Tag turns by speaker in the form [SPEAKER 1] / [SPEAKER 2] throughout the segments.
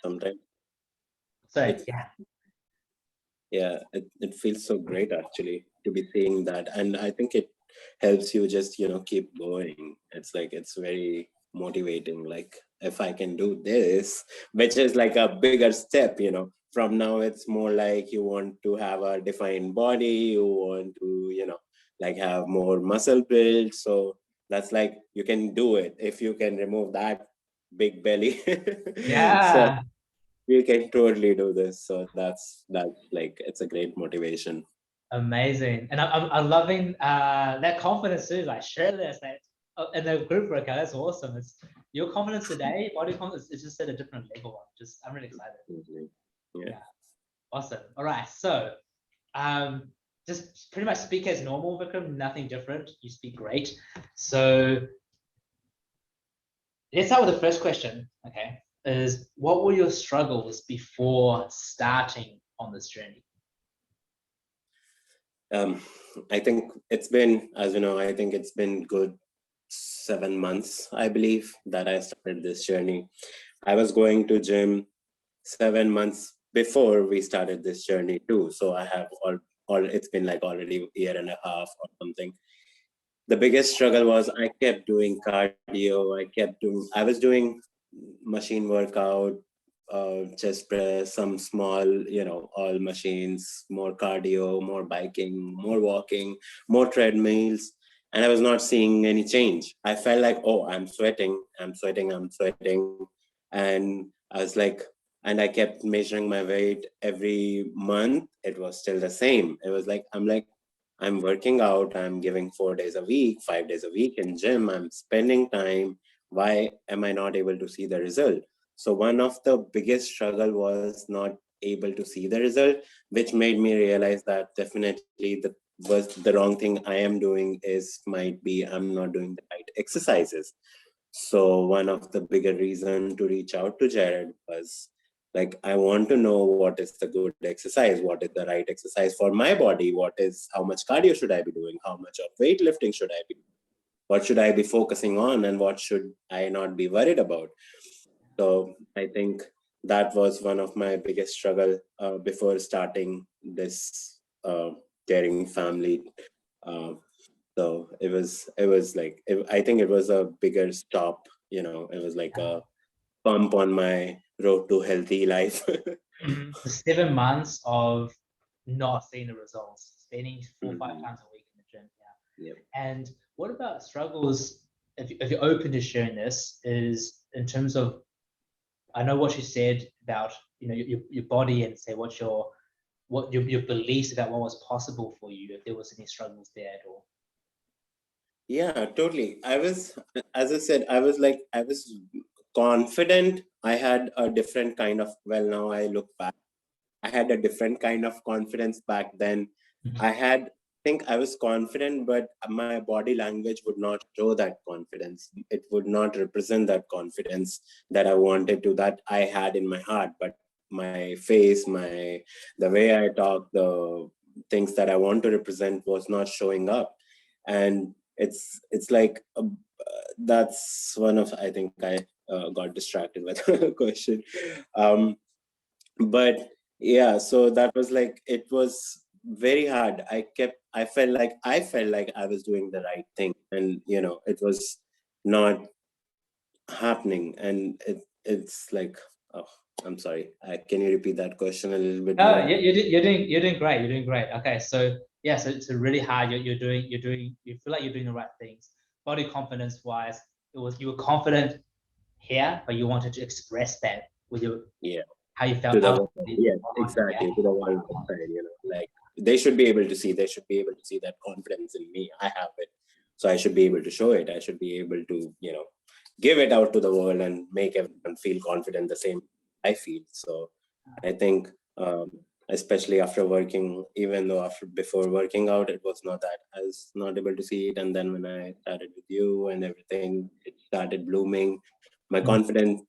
[SPEAKER 1] Sometimes
[SPEAKER 2] So
[SPEAKER 1] it, it feels so great actually to be seeing that. And I think it helps you just, keep going. It's like, it's very motivating. Like, if I can do this, which is like a bigger step, from now it's more like you want to have a defined body, you want to, like have more muscle build. So that's like, you can do it if you can remove that big belly. So
[SPEAKER 2] yeah,
[SPEAKER 1] you can totally do this. So that's like, it's a great motivation.
[SPEAKER 2] amazing. And I'm loving that confidence too. Like share this that in the group workout. That's awesome. It's your confidence today, body confidence is just at a different level. I'm really excited.
[SPEAKER 1] Yeah.
[SPEAKER 2] Awesome. All right. So um just pretty much speak as normal, Vikram, nothing different. You speak great. So let's start with the first question. Okay. Is what were your struggles before starting on this journey?
[SPEAKER 1] I think it's been, as you know, I think it's been good 7 months, I believe, that I started this journey. I was going to gym 7 months before we started this journey too. So I have all it's been like already a year and a half or something. The biggest struggle was I kept doing cardio. I was doing machine workout, chest press, some small, all machines, more cardio, more biking, more walking, more treadmills. And I was not seeing any change. I felt like, oh, I'm sweating. And I was like, and I kept measuring my weight every month. It was still the same. It was like, I'm working out, I'm giving 4 days a week, 5 days a week in gym, I'm spending time. Why am I not able to see the result? So one of the biggest struggle was not able to see the result, which made me realize that definitely the wrong thing I am doing might be I'm not doing the right exercises. So one of the bigger reason to reach out to Jared was like, I want to know what is the good exercise, what is the right exercise for my body, how much cardio should I be doing, how much of weightlifting should I be doing, what should I be focusing on, and what should I not be worried about. So I think that was one of my biggest struggle before starting this caring family. Uh, so it was like I think it was a bigger stop. It was like a pump on my road to healthy life.
[SPEAKER 2] The 7 months of not seeing the results, spending 4 or 5 times a week in the gym. Yeah.
[SPEAKER 1] Yep.
[SPEAKER 2] And what about struggles? If you're open to sharing this, is in terms of, I know what you said about your body and say what your beliefs about what was possible for you. If there was any struggles there at all.
[SPEAKER 1] Yeah, totally. As I said, I was confident. I had a different kind of, well, now I look back, I had a different kind of confidence back then. I think I was confident, but my body language would not show that confidence. It would not represent that confidence that I had in my heart, but my face, the way I talk, the things that I want to represent was not showing up. And it's like that's one of, I think I got distracted with a question. Um, but yeah, so that was like, it was very hard. I felt like I was doing the right thing, and it was not happening. And it's like, oh, I'm sorry, can you repeat that question a little bit
[SPEAKER 2] No,
[SPEAKER 1] more?
[SPEAKER 2] you're doing great. You're doing great. Okay, so yeah, so it's really hard. You feel like you're doing the right things. Body confidence wise, you were confident here, but you wanted to express that with your
[SPEAKER 1] Yeah,
[SPEAKER 2] how you
[SPEAKER 1] to
[SPEAKER 2] felt
[SPEAKER 1] the
[SPEAKER 2] out.
[SPEAKER 1] world. Yes,
[SPEAKER 2] Yeah.
[SPEAKER 1] exactly, to the world outside. Like, they should be able to see that confidence in me. I have it, so I should be able to show it. I should be able to give it out to the world and make everyone feel confident the same I feel. So I think, especially after working, even though before working out, it was not that I was not able to see it. And then when I started with you and everything, it started blooming. My confidence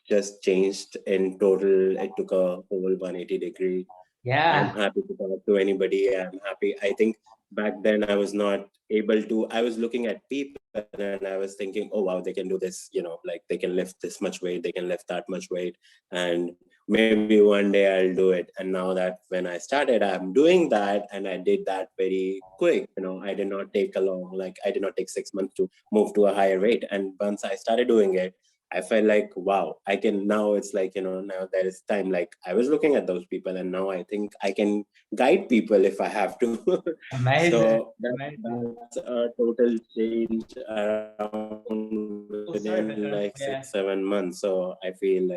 [SPEAKER 1] just changed in total. It took a whole 180 degree. I'm
[SPEAKER 2] Yeah.
[SPEAKER 1] happy to talk to anybody. I'm happy. I think back then I was not able to, I was looking at people and I was thinking, oh wow, they can do this, like they can lift this much weight, they can lift that much weight, and maybe one day I'll do it. And now that when I started, I'm doing that, and I did that very quick. I did not take I did not take 6 months to move to a higher weight. And once I started doing it, I felt like, wow, I can now. It's like, now there is time. Like I was looking at those people, and now I think I can guide people if I have to.
[SPEAKER 2] Amazing.
[SPEAKER 1] So
[SPEAKER 2] Amazing.
[SPEAKER 1] that's a total change around within like 6-7 months. So I feel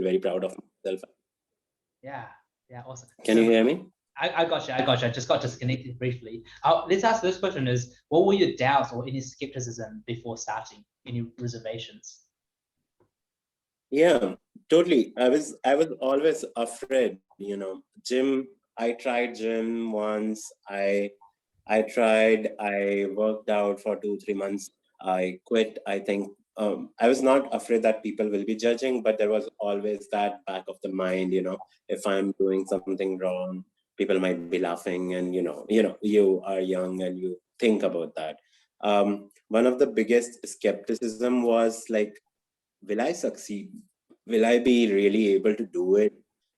[SPEAKER 1] very proud of myself.
[SPEAKER 2] Yeah, awesome.
[SPEAKER 1] Can you hear me?
[SPEAKER 2] I got you. I just got disconnected briefly. Let's ask this question: is what were your doubts or any skepticism before starting? Any reservations?
[SPEAKER 1] Yeah, totally. I was always afraid, gym. I tried gym once. I worked out for 2-3 months. I quit. I think I was not afraid that people will be judging, but there was always that back of the mind, if I'm doing something wrong, people might be laughing, and you are young and you think about that. One of the biggest skepticism was like, will I succeed? Will I be really able to do it?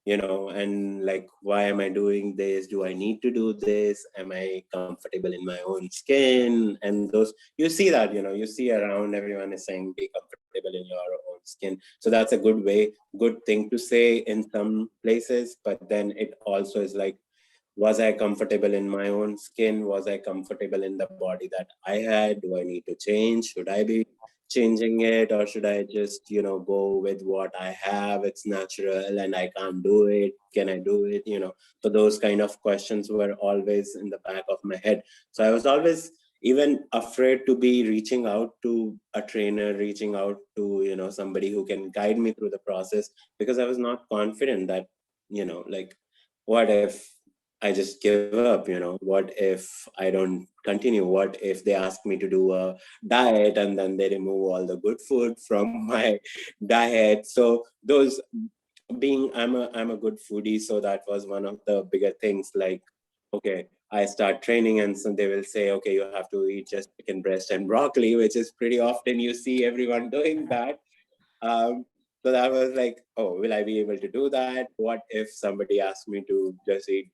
[SPEAKER 1] And like, why am I doing this? Do I need to do this? Am I comfortable in my own skin? And those, you see that, you see around, everyone is saying, be comfortable in your own skin. So that's a good thing to say in some places. But then it also is like, was I comfortable in my own skin? Was I comfortable in the body that I had? Do I need to change? Should I be changing it, or should I just, go with what I have? It's natural and I can't do it. Can I do it? So those kind of questions were always in the back of my head. So I was always even afraid to be reaching out to a trainer, reaching out to, somebody who can guide me through the process, because I was not confident that, like, what if I just give up? What if I don't continue? What if they ask me to do a diet and then they remove all the good food from my diet? So those, I'm a good foodie, so that was one of the bigger things. Like, okay, I start training, and so they will say, okay, you have to eat just chicken breast and broccoli, which is pretty often you see everyone doing that. So that was like, oh, will I be able to do that? What if somebody asked me to just eat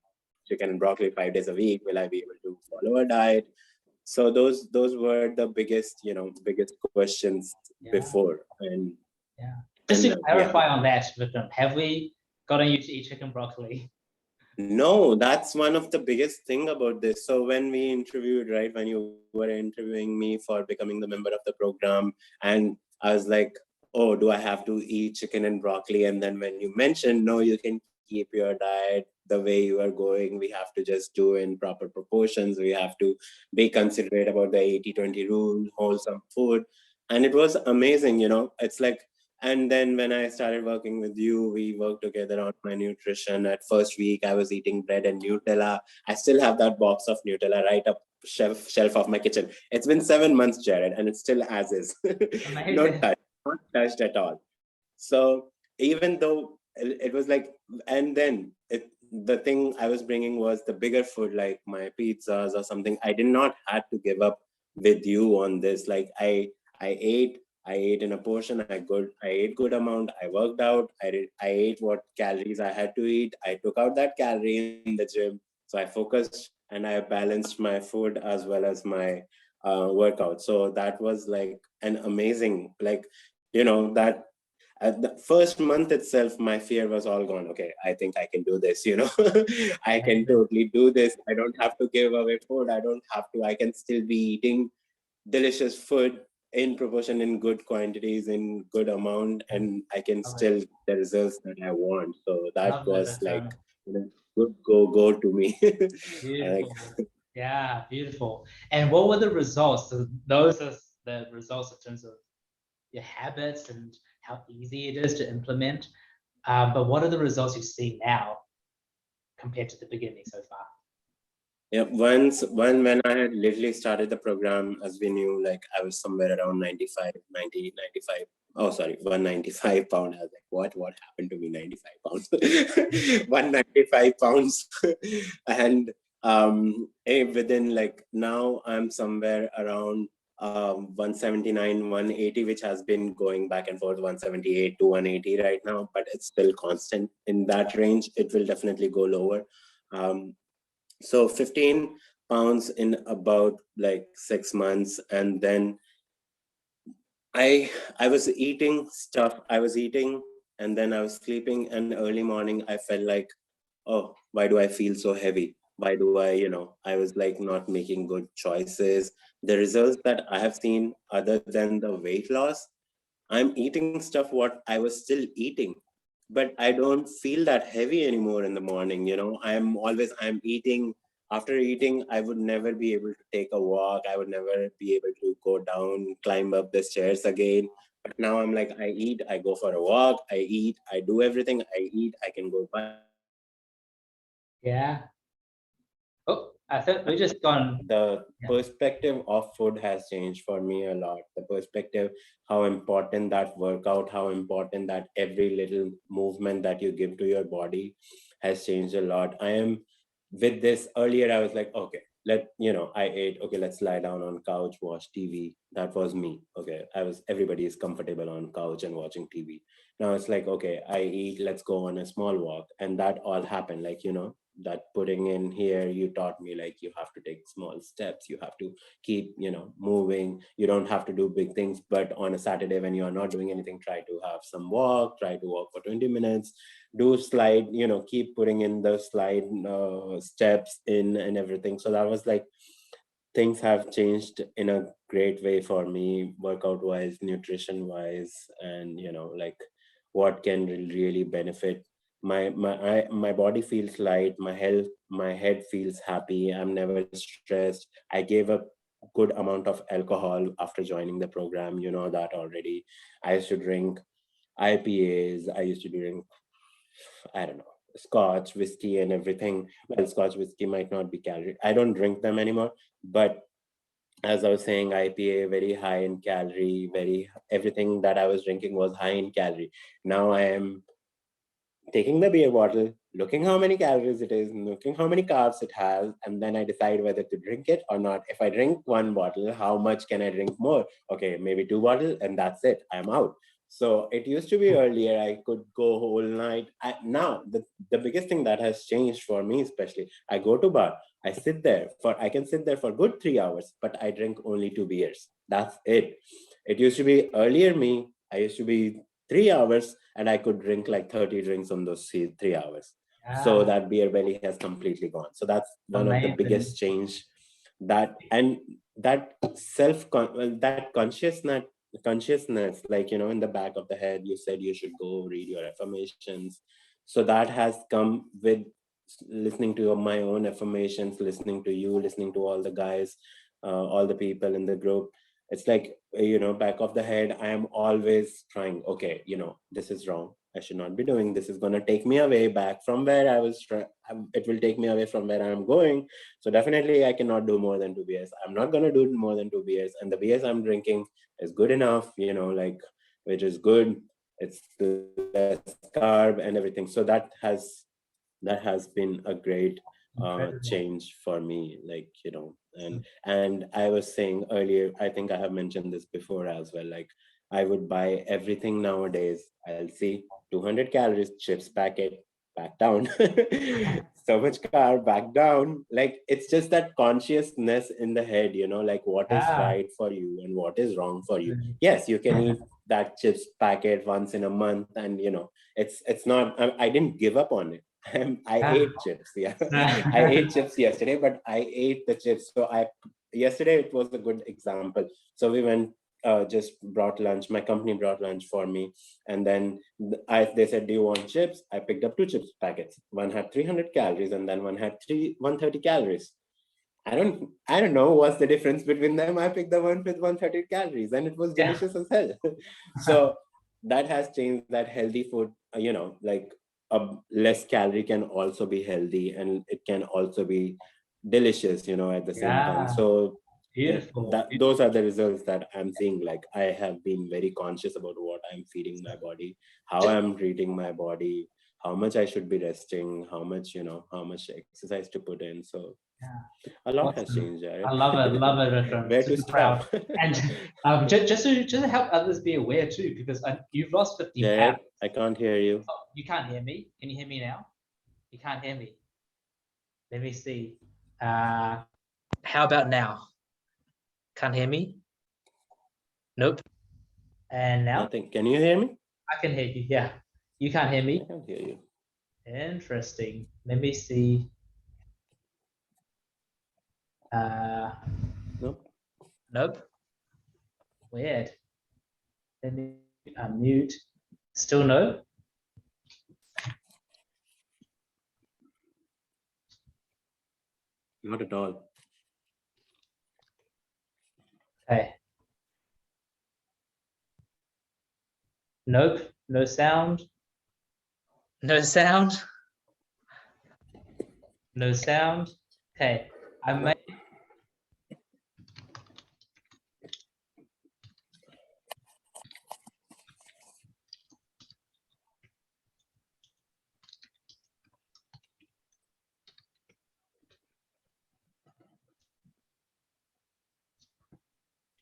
[SPEAKER 1] chicken and broccoli 5 days a week? Will I be able to follow a diet? So those were the biggest questions before. And
[SPEAKER 2] Just to clarify on that, Vikram, have we gotten you to eat chicken broccoli?
[SPEAKER 1] No, that's one of the biggest thing about this. So when we interviewed, right, when you were interviewing me for becoming the member of the program, and I was like, oh, do I have to eat chicken and broccoli? And then when you mentioned, no, you can keep your diet the way you are going. We have to just do in proper proportions. We have to be considerate about the 80-20 rule, wholesome food. And it was amazing, it's like, and then when I started working with you, we worked together on my nutrition. At first week, I was eating bread and Nutella. I still have that box of Nutella right up shelf of my kitchen. It's been 7 months, Jared, and it's still as is. Not touched at all. So even though it was like, and then the thing I was bringing was the bigger food, like my pizzas or something. I did not had to give up with you on this. Like I ate in a portion. I ate good amount. I worked out. I ate what calories I had to eat. I took out that calorie in the gym. So I focused and I balanced my food as well as my workout. So that was like an amazing, like, that at the first month itself, my fear was all gone. Okay, I think I can do this, I can totally do this. I don't have to give away food. I can still be eating delicious food in proportion, in good quantities, in good amount, and I can still get the results that I want. So that was like, good go to me.
[SPEAKER 2] Beautiful. Yeah, beautiful. And what were the results? So those are the results in terms of your habits and how easy it is to implement. But what are the results you see now compared to the beginning so far?
[SPEAKER 1] Yeah, when I had literally started the program, as we knew, like I was somewhere around 95. Oh, sorry, 195 pound. I was like, what happened to me? 95 pounds, 195 pounds. And within, like, now I'm somewhere around 179, 180, which has been going back and forth, 178 to 180 right now, but it's still constant in that range. It will definitely go lower. So 15 pounds in about like 6 months. And then I was eating stuff. I was eating and then I was sleeping, and early morning I felt like, oh, why do I feel so heavy? Why do I, I was like not making good choices. The results that I have seen, other than the weight loss, I'm eating stuff what I was still eating, but I don't feel that heavy anymore in the morning. I'm eating. After eating, I would never be able to take a walk. I would never be able to go down, climb up the stairs again. But now I'm like, I eat, I go for a walk, I eat, I do everything, I eat, I can go back.
[SPEAKER 2] Yeah. Oh, I think we just gone.
[SPEAKER 1] The
[SPEAKER 2] Yeah.
[SPEAKER 1] perspective of food has changed for me a lot. The perspective, how important that workout, how important that every little movement that you give to your body has changed a lot. I am with this. Earlier I was like, okay, I ate, okay, let's lie down on couch, watch TV. That was me. Okay, everybody is comfortable on couch and watching TV. Now it's like, okay, I eat, let's go on a small walk. And that all happened, that putting in here, you taught me like you have to take small steps, you have to keep moving, you don't have to do big things. But on a Saturday when you are not doing anything, try to have some walk, try to walk for 20 minutes, do slide, keep putting in the slide steps in and everything. So that was like, things have changed in a great way for me, workout wise, nutrition wise, and like what can really benefit my body. Feels light, my head feels happy, I'm never stressed. I gave up good amount of alcohol after joining the program, that already. I used to drink IPAs, I used to drink, I don't know, scotch, whiskey, and everything. Well, scotch, whiskey might not be calorie. I don't drink them anymore. But as I was saying, IPA, very high in calorie, everything that I was drinking was high in calorie. Now I am taking the beer bottle, looking how many calories it is, looking how many carbs it has, and then I decide whether to drink it or not. If I drink one bottle, how much can I drink more? Okay, maybe two bottles, and that's it. I'm out. So it used to be earlier, I could go whole night. Now, the biggest thing that has changed for me, especially, I go to bar, I can sit there for good 3 hours, but I drink only two beers. That's it. It used to be earlier me, I used to be 3 hours and I could drink like 30 drinks on those 3 hours. So
[SPEAKER 2] Yeah.
[SPEAKER 1] that beer belly has completely gone. So that's one of the
[SPEAKER 2] Amazing.
[SPEAKER 1] biggest change, that and that that consciousness, like in the back of the head, you said you should go read your affirmations. So that has come with listening to my own affirmations, listening to you, listening to all the guys, all the people in the group. It's like, back of the head, I am always trying, okay, this is wrong, I should not be doing this, is going to take me away back from where it will take me away from where I'm going. So definitely I cannot do more than 2 beers. I'm not going to do more than 2 beers, and the beers I'm drinking is good enough, like, which is good. It's less carb and everything. So that has been a great
[SPEAKER 2] Incredible.
[SPEAKER 1] change for me, like, and I was saying earlier, I think I have mentioned this before as well, like, I would buy everything nowadays. I'll see 200 calories, chips packet, back down. So much carb, back down. Like, it's just that consciousness in the head, like what is
[SPEAKER 2] Yeah.
[SPEAKER 1] right for you and what is wrong for you. Yes, you can eat that chips packet once in a month, and it's not, I didn't give up on it. I
[SPEAKER 2] Yeah.
[SPEAKER 1] ate chips. Yeah, I ate chips yesterday, but I ate the chips. So yesterday it was a good example. So we went, just brought lunch. My company brought lunch for me, and then they said, "Do you want chips?" I picked up two chips packets. One had 300 calories, and then one had 130 calories. I don't know what's the difference between them. I picked the one with 130 calories, and it was
[SPEAKER 2] Yeah.
[SPEAKER 1] delicious as hell. So that has changed. That healthy food, like a less calorie can also be healthy, and it can also be delicious, at the same time.
[SPEAKER 2] Yeah.
[SPEAKER 1] So
[SPEAKER 2] Beautiful.
[SPEAKER 1] those are the results that I'm seeing. Like, I have been very conscious about what I'm feeding my body, how I'm treating my body, how much I should be resting, how much exercise to put in. So A lot has
[SPEAKER 2] Awesome.
[SPEAKER 1] changed, Jared.
[SPEAKER 2] I love it, Vikram.
[SPEAKER 1] Where to
[SPEAKER 2] Super proud.
[SPEAKER 1] stop?
[SPEAKER 2] And just to help others be aware too, because you've lost 15
[SPEAKER 1] Jared,
[SPEAKER 2] pounds.
[SPEAKER 1] I can't hear you.
[SPEAKER 2] Oh, you can't hear me. Can you hear me now? You can't hear me. Let me see. How about now? Can't hear me? Nope. And now
[SPEAKER 1] Nothing. Can you hear me?
[SPEAKER 2] I can hear you. Yeah. You can't hear
[SPEAKER 1] I
[SPEAKER 2] me?
[SPEAKER 1] can't hear you.
[SPEAKER 2] Interesting. Let me see.
[SPEAKER 1] Nope.
[SPEAKER 2] Nope. Weird. Let me unmute. Still no?
[SPEAKER 1] Not at all.
[SPEAKER 2] Okay. Nope. No sound. No sound. No sound. Okay. I may.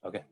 [SPEAKER 1] Okay.